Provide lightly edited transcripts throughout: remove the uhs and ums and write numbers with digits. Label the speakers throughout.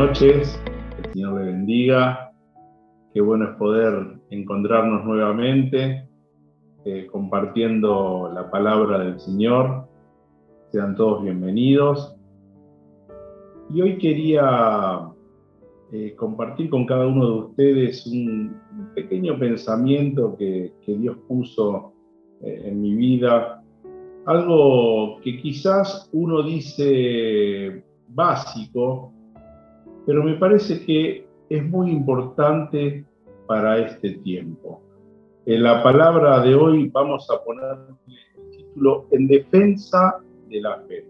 Speaker 1: noches, que el Señor le bendiga. Qué bueno es poder encontrarnos nuevamente compartiendo la palabra del Señor. Sean todos bienvenidos. Y hoy quería compartir con cada uno de ustedes un pequeño pensamiento que Dios puso en mi vida. Algo que quizás uno dice básico, pero me parece que es muy importante para este tiempo. En la palabra de hoy vamos a poner el título En defensa de la fe.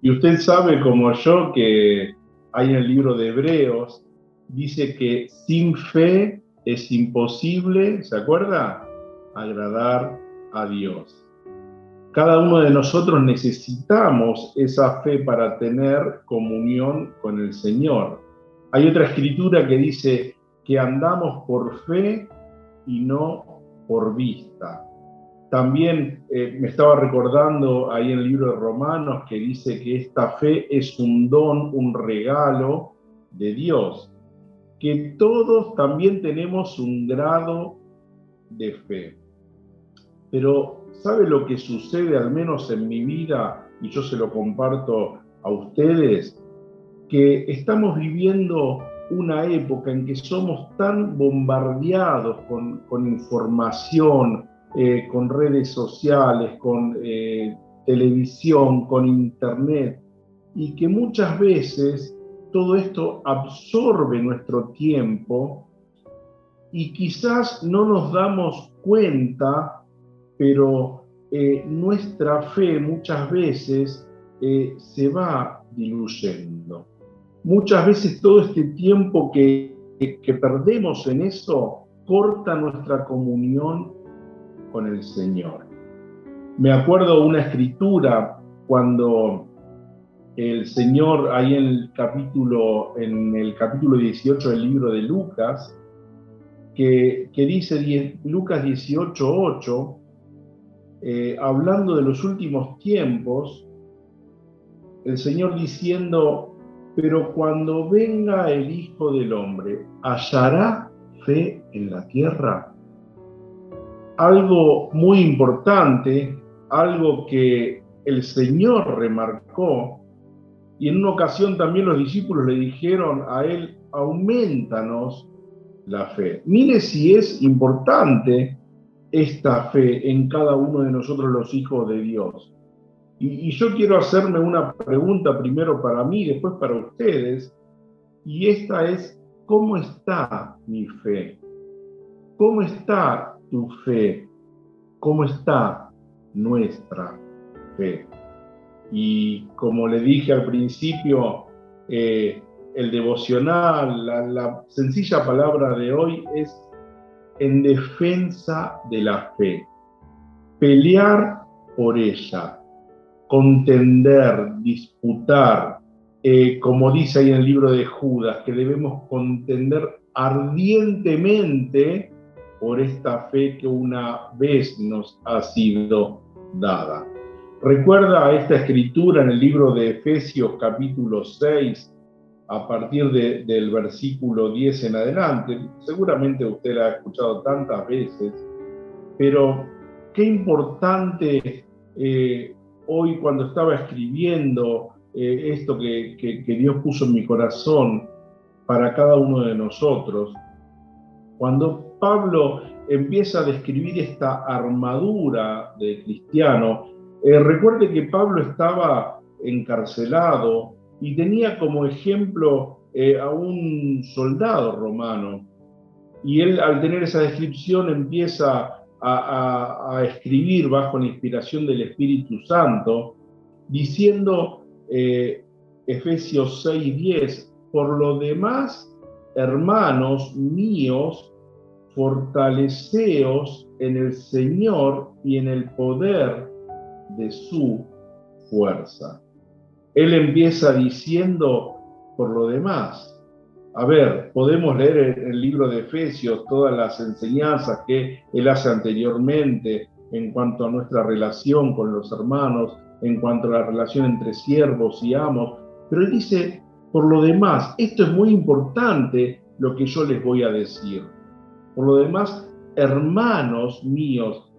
Speaker 1: Y usted sabe como yo que hay en el libro de Hebreos, dice que sin fe es imposible, ¿se acuerda? Agradar a Dios. Cada uno de nosotros necesitamos esa fe para tener comunión con el Señor. Hay otra escritura que dice que andamos por fe y no por vista. También me estaba recordando ahí en el libro de Romanos que dice que esta fe es un don, un regalo de Dios, que todos también tenemos un grado de fe. Pero ¿sabe lo que sucede, al menos en mi vida, y yo se lo comparto a ustedes? Que estamos viviendo una época en que somos tan bombardeados con información, con redes sociales, con televisión, con internet, y que muchas veces todo esto absorbe nuestro tiempo y quizás no nos damos cuenta, pero nuestra fe muchas veces se va diluyendo. Muchas veces todo este tiempo que perdemos en eso corta nuestra comunión con el Señor. Me acuerdo una escritura cuando el Señor, ahí en el capítulo 18 del libro de Lucas, que dice Lucas 18:8, hablando de los últimos tiempos, el Señor diciendo: pero cuando venga el Hijo del Hombre, ¿hallará fe en la tierra? Algo muy importante, algo que el Señor remarcó, y en una ocasión también los discípulos le dijeron a él: aumentanos la fe. Mire si es importante esta fe en cada uno de nosotros los hijos de Dios. Y yo quiero hacerme una pregunta primero para mí, después para ustedes, y esta es: ¿cómo está mi fe? ¿Cómo está tu fe? ¿Cómo está nuestra fe? Y como le dije al principio, el devocional, la sencilla palabra de hoy es en defensa de la fe. Pelear por ella, contender, disputar, como dice ahí en el libro de Judas, que debemos contender ardientemente por esta fe que una vez nos ha sido dada. Recuerda esta escritura en el libro de Efesios capítulo 6, a partir del versículo 10 en adelante. Seguramente usted la ha escuchado tantas veces, pero qué importante hoy, cuando estaba escribiendo esto que Dios puso en mi corazón para cada uno de nosotros, cuando Pablo empieza a describir esta armadura de cristiano, recuerde que Pablo estaba encarcelado y tenía como ejemplo a un soldado romano. Y él, al tener esa descripción, empieza a escribir bajo la inspiración del Espíritu Santo, diciendo, Efesios 6:10, por lo demás, hermanos míos, fortaleceos en el Señor y en el poder de su fuerza. Él empieza diciendo, por lo demás. A ver, podemos leer en el libro de Efesios todas las enseñanzas que él hace anteriormente en cuanto a nuestra relación con los hermanos, en cuanto a la relación entre siervos y amos, pero él dice, Por lo demás, esto es muy importante lo que yo les voy a decir. Por lo demás, hermanos míos,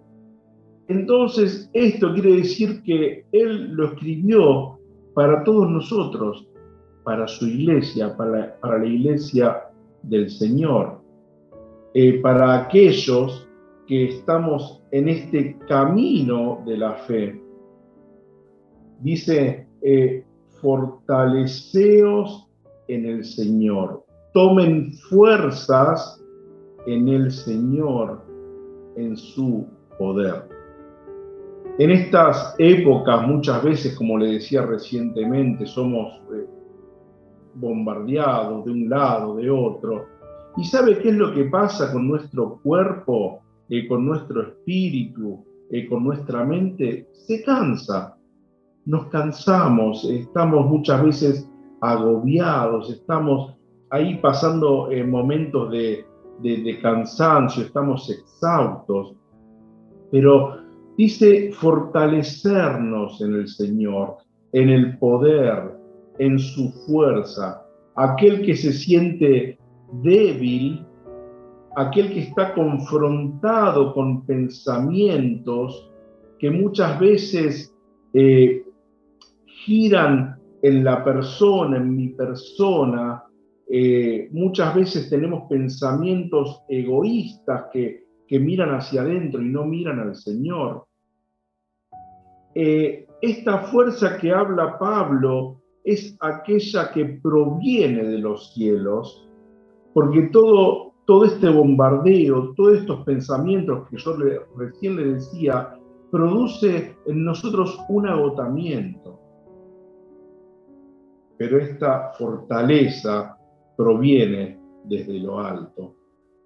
Speaker 1: entonces esto quiere decir que Él lo escribió para todos nosotros, para su iglesia, para la iglesia del Señor, para aquellos que estamos en este camino de la fe. Dice, fortaleceos en el Señor, tomen fuerzas en el Señor, en su poder. En estas épocas, muchas veces, como le decía recientemente, somos bombardeados de un lado, de otro. ¿Y sabe qué es lo que pasa con nuestro cuerpo, con nuestro espíritu, con nuestra mente? Se cansa. Nos cansamos, estamos muchas veces agobiados, estamos ahí pasando momentos de cansancio, estamos exhaustos, pero dice fortalecernos en el Señor, en el poder, en su fuerza. Aquel que se siente débil, aquel que está confrontado con pensamientos que muchas veces giran en la persona, en mi persona. Muchas veces tenemos pensamientos egoístas que miran hacia adentro y no miran al Señor. Esta fuerza que habla Pablo es aquella que proviene de los cielos, porque todo este bombardeo, todos estos pensamientos que yo recién le decía, produce en nosotros un agotamiento. Pero esta fortaleza proviene desde lo alto.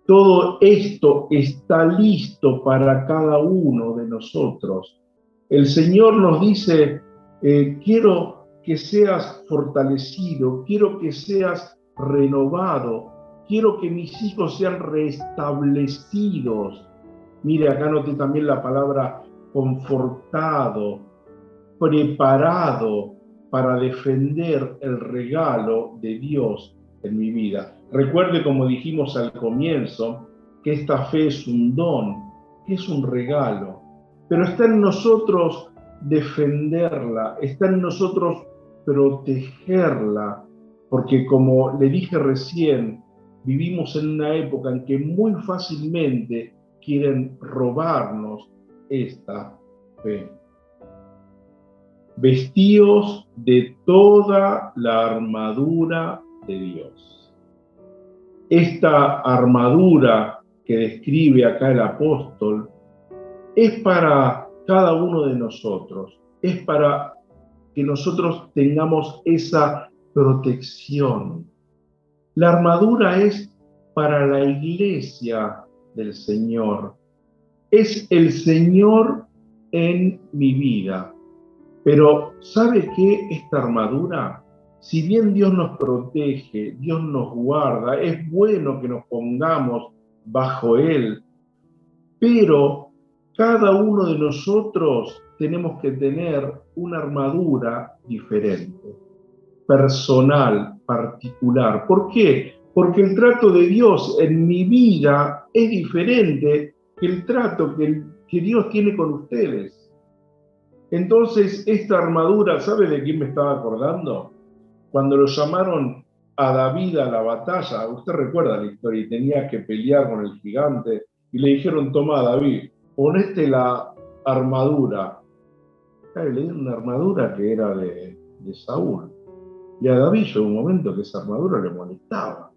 Speaker 1: Todo esto está listo para cada uno de nosotros. El Señor nos dice, quiero que seas fortalecido, quiero que seas renovado, quiero que mis hijos sean restablecidos. Mire, acá noté también la palabra confortado, preparado para defender el regalo de Dios en mi vida. Recuerde, como dijimos al comienzo, que esta fe es un don, que es un regalo, pero está en nosotros defenderla, está en nosotros protegerla, porque como le dije recién, vivimos en una época en que muy fácilmente quieren robarnos esta fe. Vestíos de toda la armadura de Dios. Esta armadura que describe acá el apóstol es para cada uno de nosotros, es para que nosotros tengamos esa protección. La armadura es para la iglesia del Señor. Es el Señor en mi vida. Pero ¿sabe qué? Esta armadura, si bien Dios nos protege, Dios nos guarda, es bueno que nos pongamos bajo Él, pero cada uno de nosotros tenemos que tener una armadura diferente, personal, particular. ¿Por qué? Porque el trato de Dios en mi vida es diferente que el trato que Dios tiene con ustedes. Entonces, esta armadura, ¿sabe de quién me estaba acordando? Cuando lo llamaron a David a la batalla, usted recuerda la historia, y tenía que pelear con el gigante, y le dijeron, toma David, ponete la armadura. Claro, le dieron una armadura que era de Saúl. Y a David llegó un momento que esa armadura le molestaba.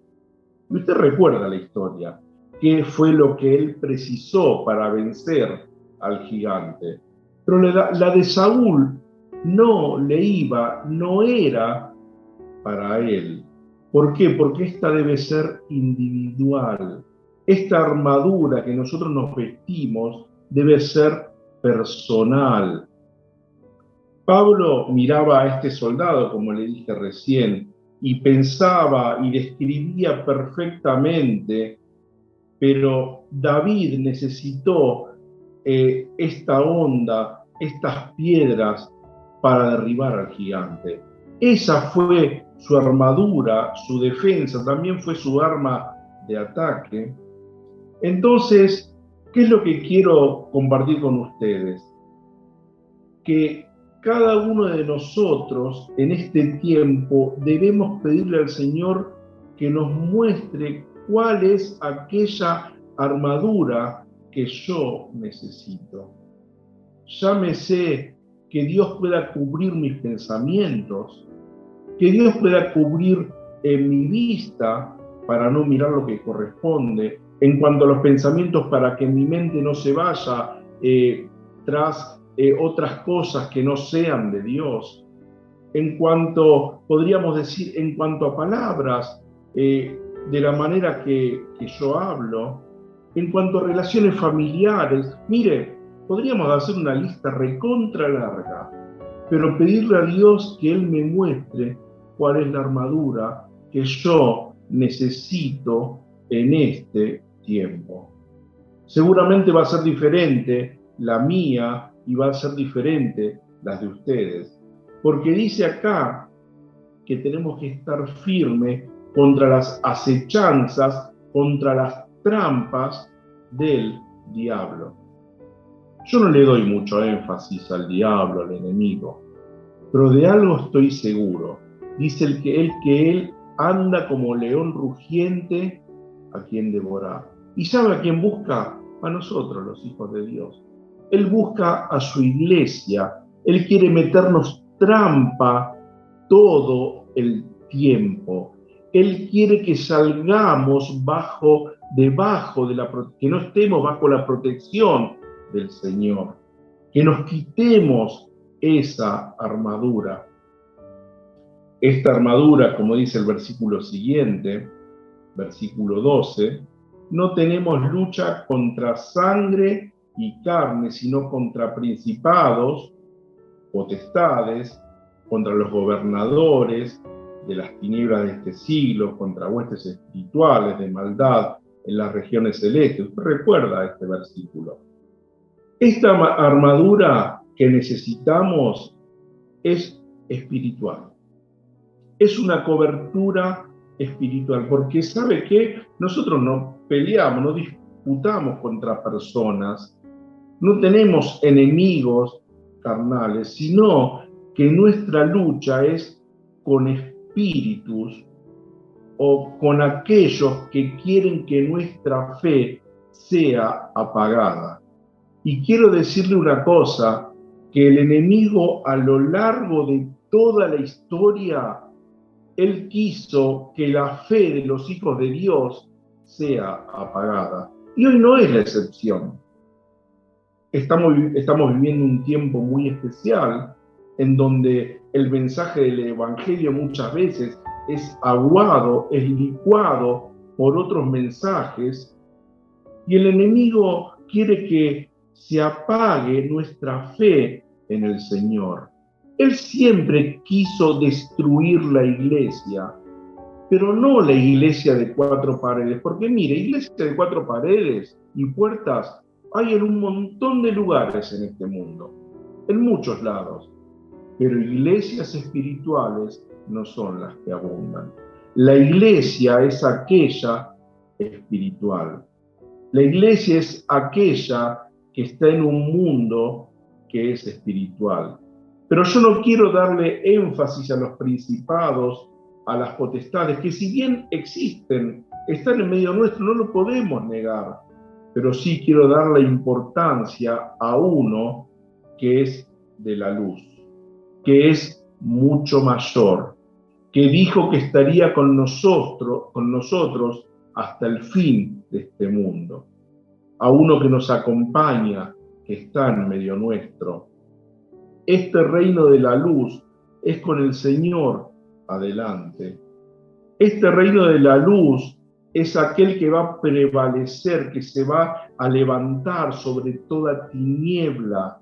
Speaker 1: Y usted recuerda la historia, qué fue lo que él precisó para vencer al gigante. Pero la de Saúl no le iba, no era para él. ¿Por qué? Porque esta debe ser individual. Esta armadura que nosotros nos vestimos debe ser personal. Pablo miraba a este soldado, como le dije recién, y pensaba y describía perfectamente, pero David necesitó esta onda, estas piedras para derribar al gigante. Esa fue su armadura, su defensa, también fue su arma de ataque. Entonces, ¿qué es lo que quiero compartir con ustedes? Que cada uno de nosotros en este tiempo debemos pedirle al Señor que nos muestre cuál es aquella armadura que yo necesito. Llámese que Dios pueda cubrir mis pensamientos, que Dios pueda cubrir mi vista para no mirar lo que corresponde, en cuanto a los pensamientos para que mi mente no se vaya tras otras cosas que no sean de Dios. En cuanto, podríamos decir, en cuanto a palabras, de la manera que yo hablo, en cuanto a relaciones familiares, mire, podríamos hacer una lista recontra larga, pero pedirle a Dios que Él me muestre cuál es la armadura que yo necesito en este tiempo. Seguramente va a ser diferente la mía y va a ser diferente las de ustedes, porque dice acá que tenemos que estar firmes contra las acechanzas, contra las trampas del diablo. Yo no le doy mucho énfasis al diablo, al enemigo, pero de algo estoy seguro. Dice que él anda como león rugiente a quien devorar. ¿Y sabe a quién busca? A nosotros, los hijos de Dios. Él busca a su iglesia. Él quiere meternos trampa todo el tiempo. Él quiere que salgamos debajo de que no estemos bajo la protección del Señor, que nos quitemos esa armadura. Esta armadura, como dice el versículo siguiente, versículo 12, no tenemos lucha contra sangre y carne, sino contra principados, potestades, contra los gobernadores de las tinieblas de este siglo, contra huestes espirituales de maldad en las regiones celestes. Usted recuerda este versículo. Esta armadura que necesitamos es espiritual. Es una cobertura espiritual, porque ¿sabe qué? Nosotros no peleamos, no disputamos contra personas, no tenemos enemigos carnales, sino que nuestra lucha es con espíritus o con aquellos que quieren que nuestra fe sea apagada. Y quiero decirle una cosa, que el enemigo a lo largo de toda la historia, él quiso que la fe de los hijos de Dios sea apagada. Y hoy no es la excepción. Estamos viviendo un tiempo muy especial en donde el mensaje del Evangelio muchas veces es aguado, es licuado por otros mensajes, y el enemigo quiere que se apague nuestra fe en el Señor. Él siempre quiso destruir la iglesia, pero no la iglesia de cuatro paredes, porque mire, iglesia de cuatro paredes y puertas hay en un montón de lugares en este mundo, en muchos lados, pero iglesias espirituales no son las que abundan. La iglesia es aquella espiritual. La iglesia es aquella que está en un mundo que es espiritual. Pero yo no quiero darle énfasis a los principados, a las potestades, que si bien existen, están en medio nuestro, no lo podemos negar. Pero sí quiero dar la importancia a uno que es de la luz, que es mucho mayor, que dijo que estaría con nosotros hasta el fin de este mundo. A uno que nos acompaña, que está en medio nuestro. Este reino de la luz es con el Señor adelante. Este reino de la luz es aquel que va a prevalecer, que se va a levantar sobre toda tiniebla,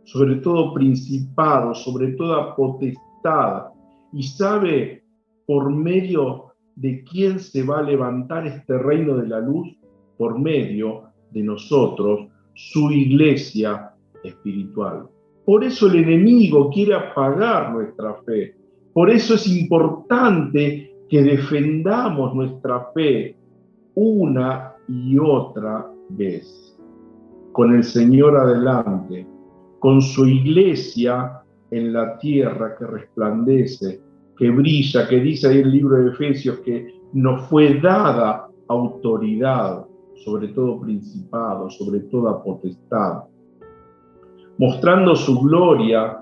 Speaker 1: sobre todo principado, sobre toda potestad. ¿Y sabe por medio de quién se va a levantar este reino de la luz? Por medio de nosotros, su iglesia espiritual. Por eso el enemigo quiere apagar nuestra fe, Por eso es importante que defendamos nuestra fe una y otra vez, con el Señor adelante, con su iglesia en la tierra que resplandece, que brilla, que dice ahí el libro de Efesios que nos fue dada autoridad sobre todo principado, sobre toda potestad, mostrando su gloria,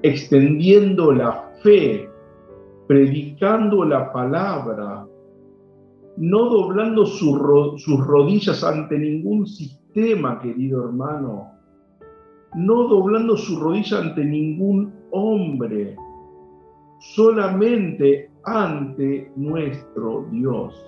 Speaker 1: extendiendo la fe, predicando la palabra, no doblando sus rodillas ante ningún sistema, querido hermano, no doblando su rodilla ante ningún hombre, solamente ante nuestro Dios.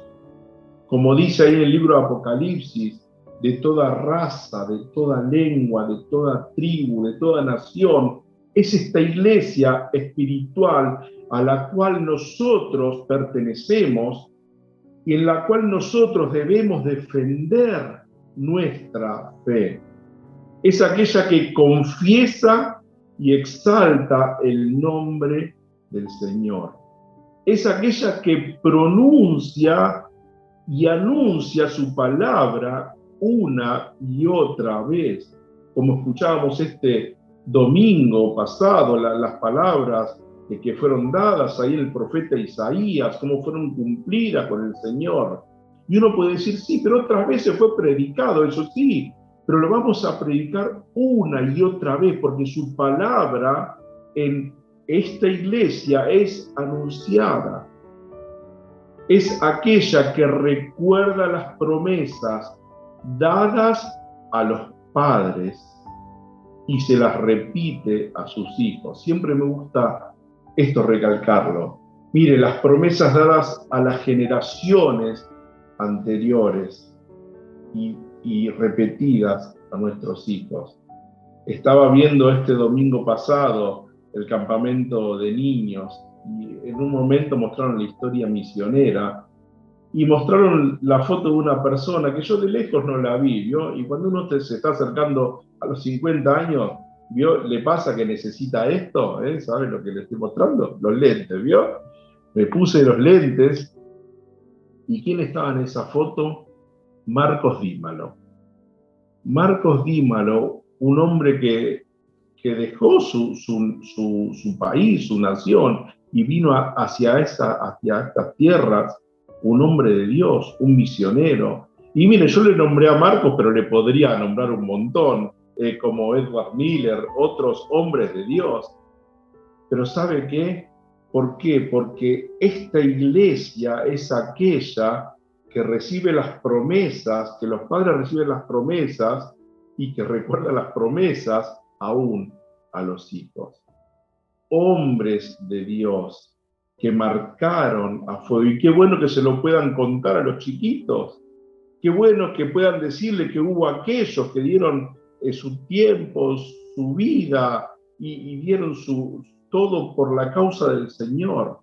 Speaker 1: Como dice ahí en el libro de Apocalipsis, de toda raza, de toda lengua, de toda tribu, de toda nación, es esta iglesia espiritual a la cual nosotros pertenecemos y en la cual nosotros debemos defender nuestra fe. Es aquella que confiesa y exalta el nombre del Señor. Es aquella que pronuncia y anuncia su palabra una y otra vez. Como escuchábamos este domingo pasado, las palabras que fueron dadas ahí en el profeta Isaías, cómo fueron cumplidas con el Señor. Y uno puede decir, sí, pero otras veces fue predicado, eso sí, pero lo vamos a predicar una y otra vez, porque su palabra en esta iglesia es anunciada. Es aquella que recuerda las promesas dadas a los padres y se las repite a sus hijos. Siempre me gusta esto recalcarlo. Mire, las promesas dadas a las generaciones anteriores y repetidas a nuestros hijos. Estaba viendo este domingo pasado el campamento de niños y en un momento mostraron la historia misionera y mostraron la foto de una persona que yo de lejos no la vi, ¿vio? Y cuando uno se está acercando a los 50 años, ¿vio? Le pasa que necesita esto, ¿eh? ¿Sabe lo que le estoy mostrando? Los lentes, ¿vio? Me puse los lentes y ¿quién estaba en esa foto? Marcos Dímalo. Marcos Dímalo, un hombre que dejó su país, su nación, y vino hacia estas tierras, un hombre de Dios, un misionero. Y mire, yo le nombré a Marcos, pero le podría nombrar un montón, como Edward Miller, otros hombres de Dios. Pero ¿sabe qué? ¿Por qué? Porque esta iglesia es aquella que recibe las promesas, que los padres reciben las promesas y que recuerda las promesas aún a los hijos. Hombres de Dios que marcaron a fuego. Y qué bueno que se lo puedan contar a los chiquitos. Qué bueno que puedan decirle que hubo aquellos que dieron su tiempo, su vida y dieron todo por la causa del Señor.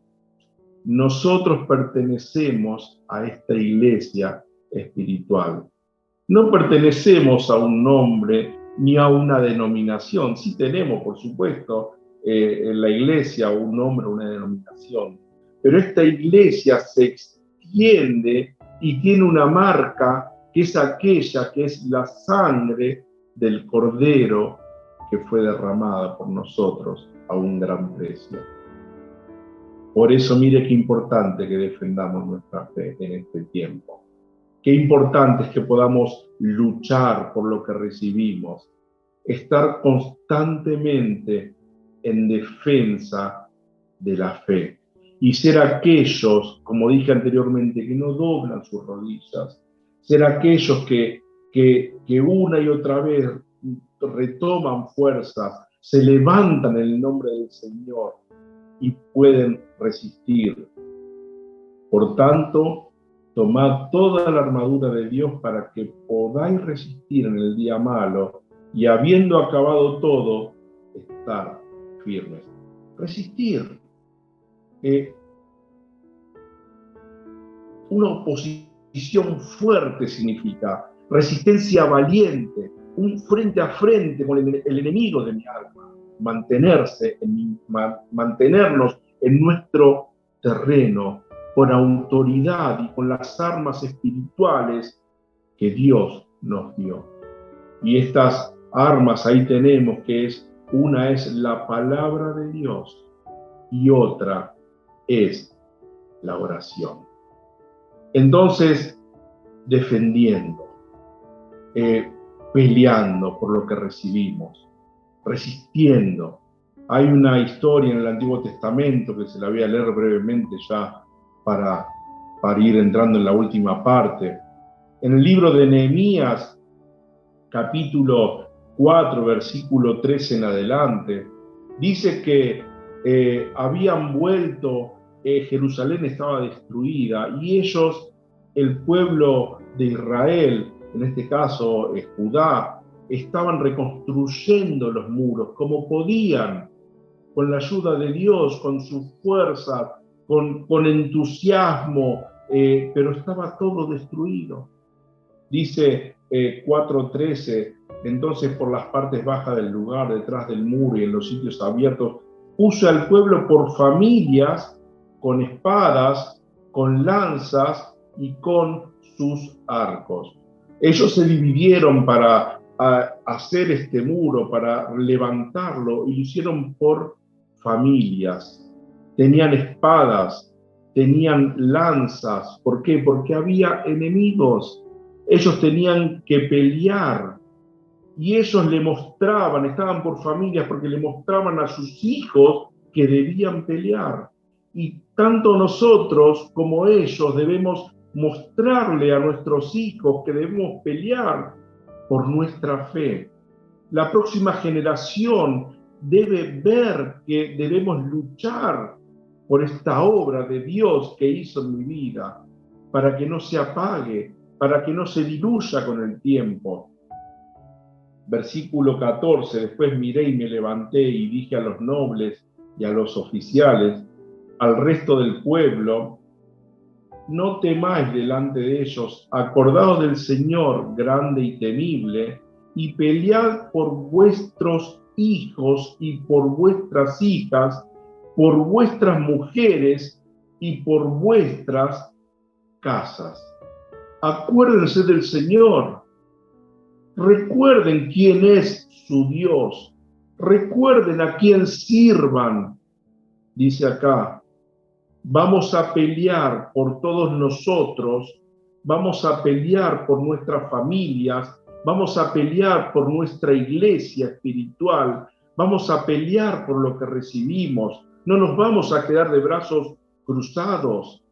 Speaker 1: Nosotros pertenecemos a esta iglesia espiritual. No pertenecemos a un nombre ni a una denominación. Sí tenemos, por supuesto, en la iglesia un nombre, una denominación. Pero esta iglesia se extiende y tiene una marca que es aquella que es la sangre del Cordero que fue derramada por nosotros a un gran precio. Por eso mire qué importante que defendamos nuestra fe en este tiempo. Qué importante es que podamos luchar por lo que recibimos, estar constantemente en defensa de la fe y ser aquellos, como dije anteriormente, que no doblan sus rodillas, ser aquellos que una y otra vez retoman fuerzas, se levantan en el nombre del Señor y pueden resistir. Por tanto, tomad toda la armadura de Dios para que podáis resistir en el día malo y habiendo acabado todo, estar firmes. Resistir. Una oposición fuerte significa resistencia valiente, un frente a frente con el enemigo de mi alma. Mantenernos en nuestro terreno con autoridad y con las armas espirituales que Dios nos dio. Y estas armas ahí tenemos una es la palabra de Dios y otra es la oración. Entonces, defendiendo, peleando por lo que recibimos, resistiendo. Hay una historia en el Antiguo Testamento que se la voy a leer brevemente ya para ir entrando en la última parte. En el libro de Nehemías, capítulo 4, versículo 13 en adelante, dice que habían vuelto, Jerusalén estaba destruida y ellos, el pueblo de Israel, en este caso Judá, estaban reconstruyendo los muros como podían, con la ayuda de Dios, con su fuerza, con entusiasmo, pero estaba todo destruido. Dice 4:13, entonces por las partes bajas del lugar, detrás del muro y en los sitios abiertos, puso al pueblo por familias, con espadas, con lanzas y con sus arcos. Ellos se dividieron para hacer este muro, para levantarlo, y lo hicieron por familias. Tenían espadas, tenían lanzas. ¿Por qué? Porque había enemigos. Ellos tenían que pelear y ellos le mostraban, estaban por familias porque le mostraban a sus hijos que debían pelear. Y tanto nosotros como ellos debemos mostrarle a nuestros hijos que debemos pelear por nuestra fe. La próxima generación debe ver que debemos luchar por esta obra de Dios que hizo en mi vida, para que no se apague, para que no se diluya con el tiempo. Versículo 14, después miré y me levanté y dije a los nobles y a los oficiales, al resto del pueblo, no temáis delante de ellos, acordaos del Señor grande y temible, y pelead por vuestros hijos y por vuestras hijas, por vuestras mujeres y por vuestras casas. Acuérdense del Señor. Recuerden quién es su Dios. Recuerden a quién sirvan. Dice acá, vamos a pelear por todos nosotros, vamos a pelear por nuestras familias, vamos a pelear por nuestra iglesia espiritual, vamos a pelear por lo que recibimos. No nos vamos a quedar de brazos cruzados.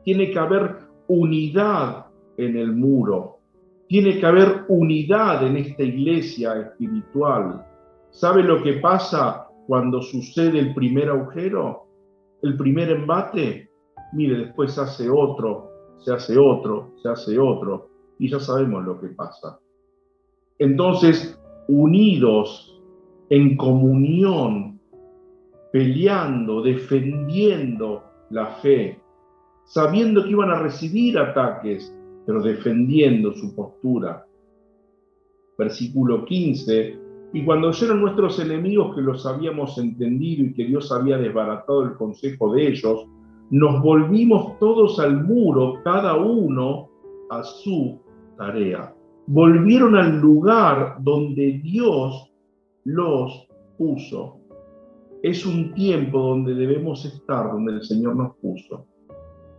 Speaker 1: Tiene que haber unidad en el muro. Tiene que haber unidad en esta iglesia espiritual. ¿Sabe lo que pasa cuando sucede el primer agujero? El primer embate. Mire, después se hace otro, se hace otro, se hace otro, y ya sabemos lo que pasa. Entonces, unidos, en comunión, peleando, defendiendo la fe, sabiendo que iban a recibir ataques, pero defendiendo su postura. Versículo 15, y cuando oyeron nuestros enemigos que los habíamos entendido y que Dios había desbaratado el consejo de ellos, nos volvimos todos al muro, cada uno a su tarea. Volvieron al lugar donde Dios los puso. Es un tiempo donde debemos estar, donde el Señor nos puso.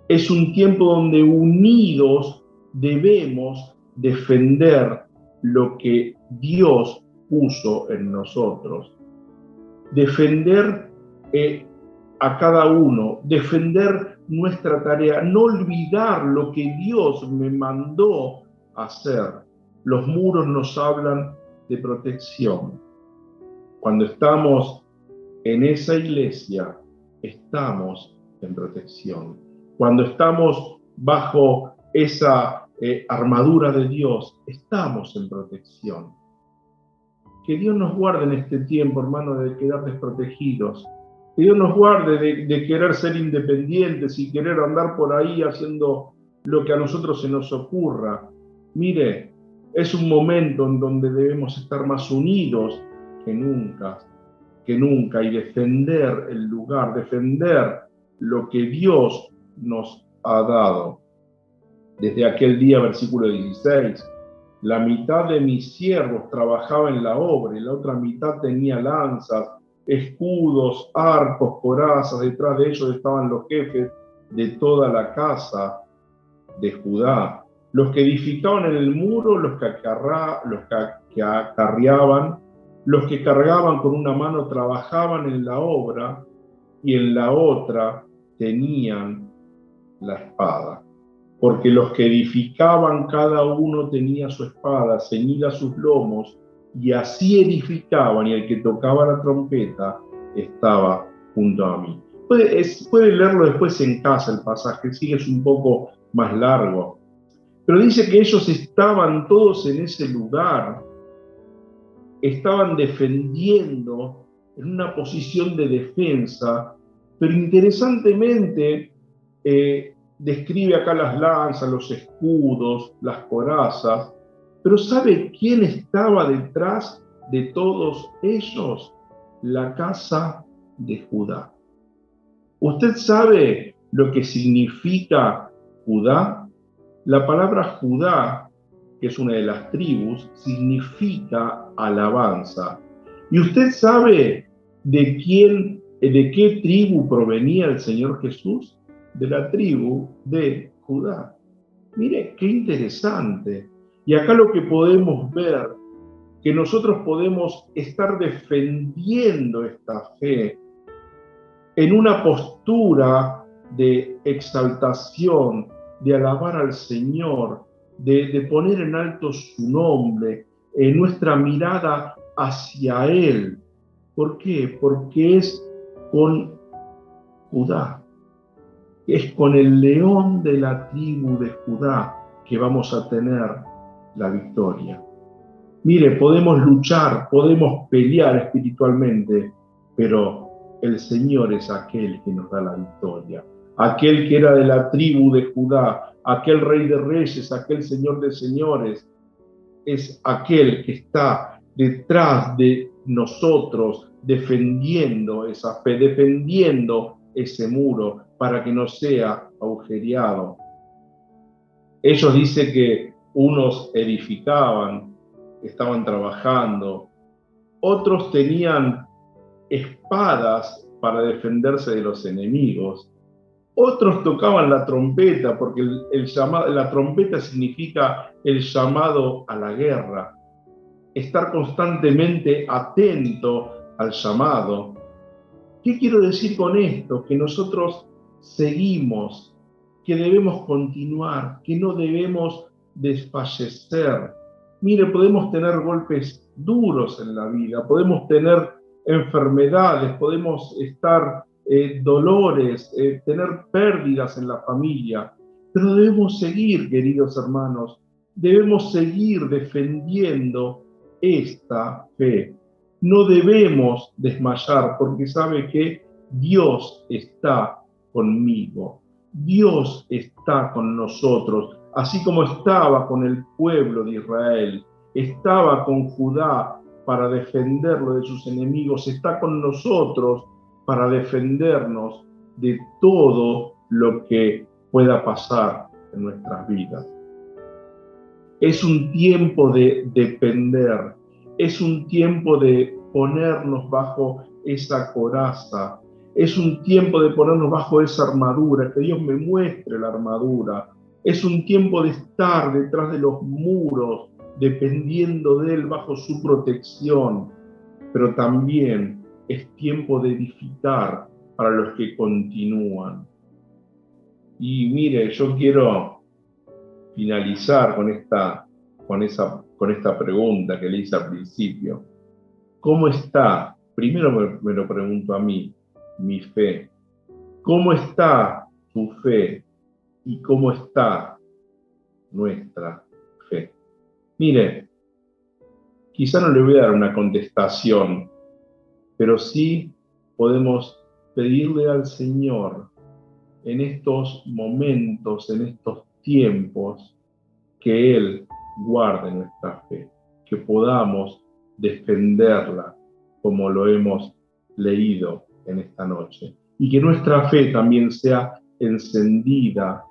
Speaker 1: Es un tiempo donde unidos debemos defender lo que Dios puso en nosotros. Defender a cada uno, defender nuestra tarea, no olvidar lo que Dios me mandó hacer. Los muros nos hablan de protección. Cuando estamos en esa iglesia, estamos en protección. Cuando estamos bajo esa armadura de Dios, estamos en protección. Que Dios nos guarde en este tiempo, hermano, de quedar desprotegidos. Que Dios nos guarde de querer ser independientes y querer andar por ahí haciendo lo que a nosotros se nos ocurra. Mire, es un momento en donde debemos estar más unidos que nunca. que nunca y defender el lugar, defender lo que Dios nos ha dado. Desde aquel día, versículo 16, la mitad de mis siervos trabajaba en la obra y la otra mitad tenía lanzas, escudos, arcos, corazas. Detrás de ellos estaban los jefes de toda la casa de Judá, los que edificaban en el muro, los que acarreaban, los que cargaban con una mano trabajaban en la obra y en la otra tenían la espada. Porque los que edificaban, cada uno tenía su espada ceñida a sus lomos, y así edificaban, y el que tocaba la trompeta estaba junto a mí. Puede leerlo después en casa el pasaje, sí, es un poco más largo. Pero dice que ellos estaban todos en ese lugar, estaban defendiendo en una posición de defensa, pero interesantemente describe acá las lanzas, los escudos, las corazas, pero ¿sabe quién estaba detrás de todos ellos? La casa de Judá. ¿Usted sabe lo que significa Judá? La palabra Judá, que es una de las tribus, significa alabanza. ¿Y usted sabe de qué tribu provenía el Señor Jesús? De la tribu de Judá. Mire, qué interesante. Y acá lo que podemos ver, que nosotros podemos estar defendiendo esta fe en una postura de exaltación, de alabar al Señor, de poner en alto su nombre, nuestra mirada hacia Él. ¿Por qué? Porque es con Judá, es con el león de la tribu de Judá que vamos a tener la victoria. Mire, podemos luchar, podemos pelear espiritualmente, pero el Señor es aquel que nos da la victoria. Aquel que era de la tribu de Judá, aquel Rey de Reyes, aquel Señor de Señores, es aquel que está detrás de nosotros defendiendo esa fe, defendiendo ese muro para que no sea agujereado. Ellos dicen que unos edificaban, estaban trabajando, otros tenían espadas para defenderse de los enemigos, otros tocaban la trompeta, porque la trompeta significa el llamado a la guerra, estar constantemente atento al llamado. ¿Qué quiero decir con esto? Que nosotros seguimos, que debemos continuar, que no debemos desfallecer. Mire, podemos tener golpes duros en la vida, podemos tener enfermedades, podemos estar dolores, tener pérdidas en la familia, pero debemos seguir, queridos hermanos, debemos seguir defendiendo esta fe. No debemos desmayar porque sabe que Dios está conmigo, Dios está con nosotros, así como estaba con el pueblo de Israel, estaba con Judá para defenderlo de sus enemigos, está con nosotros para defendernos de todo lo que pueda pasar en nuestras vidas. Es un tiempo de depender, es un tiempo de ponernos bajo esa coraza, es un tiempo de ponernos bajo esa armadura, que Dios me muestre la armadura. Es un tiempo de estar detrás de los muros, dependiendo de Él, bajo su protección. Pero también es tiempo de edificar para los que continúan. Y mire, yo quiero finalizar con esta pregunta que le hice al principio. ¿Cómo está? Primero me lo pregunto a mí, mi fe. ¿Cómo está tu fe? ¿Y cómo está nuestra fe? Mire, quizá no le voy a dar una contestación, pero sí podemos pedirle al Señor en estos momentos, en estos tiempos, que Él guarde nuestra fe, que podamos defenderla como lo hemos leído en esta noche. Y que nuestra fe también sea encendida,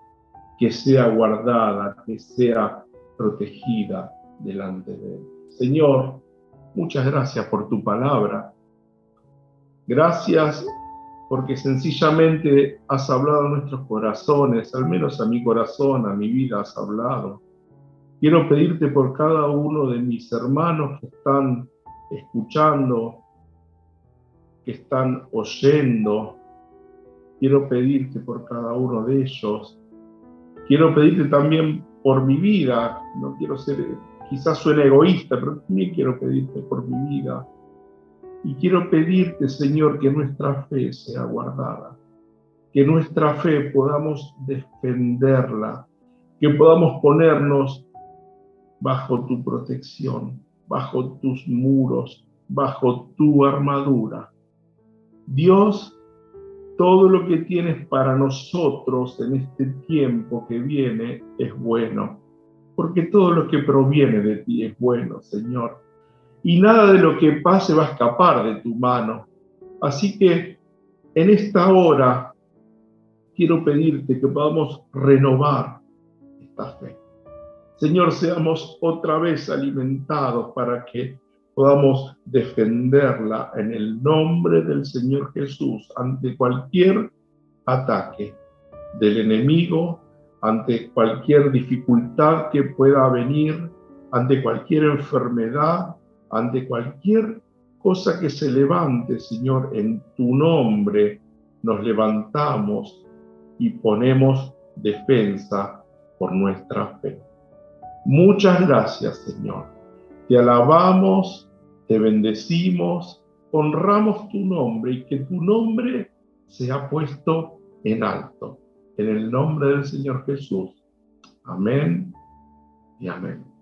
Speaker 1: que sea guardada, que sea protegida delante de Él. Señor, muchas gracias por tu palabra. Gracias porque sencillamente has hablado a nuestros corazones, al menos a mi corazón, a mi vida has hablado. Quiero pedirte por cada uno de mis hermanos que están escuchando, que están oyendo. Quiero pedirte por cada uno de ellos. Quiero pedirte también por mi vida. No quiero ser, quizás suene egoísta, pero también quiero pedirte por mi vida. Y quiero pedirte, Señor, que nuestra fe sea guardada, que nuestra fe podamos defenderla, que podamos ponernos bajo tu protección, bajo tus muros, bajo tu armadura. Dios, todo lo que tienes para nosotros en este tiempo que viene es bueno, porque todo lo que proviene de ti es bueno, Señor. Y nada de lo que pase va a escapar de tu mano. Así que en esta hora quiero pedirte que podamos renovar esta fe. Señor, seamos otra vez alimentados para que podamos defenderla en el nombre del Señor Jesús ante cualquier ataque del enemigo, ante cualquier dificultad que pueda venir, ante cualquier enfermedad, ante cualquier cosa que se levante, Señor, en tu nombre nos levantamos y ponemos defensa por nuestra fe. Muchas gracias, Señor. Te alabamos, te bendecimos, honramos tu nombre y que tu nombre sea puesto en alto. En el nombre del Señor Jesús. Amén y amén.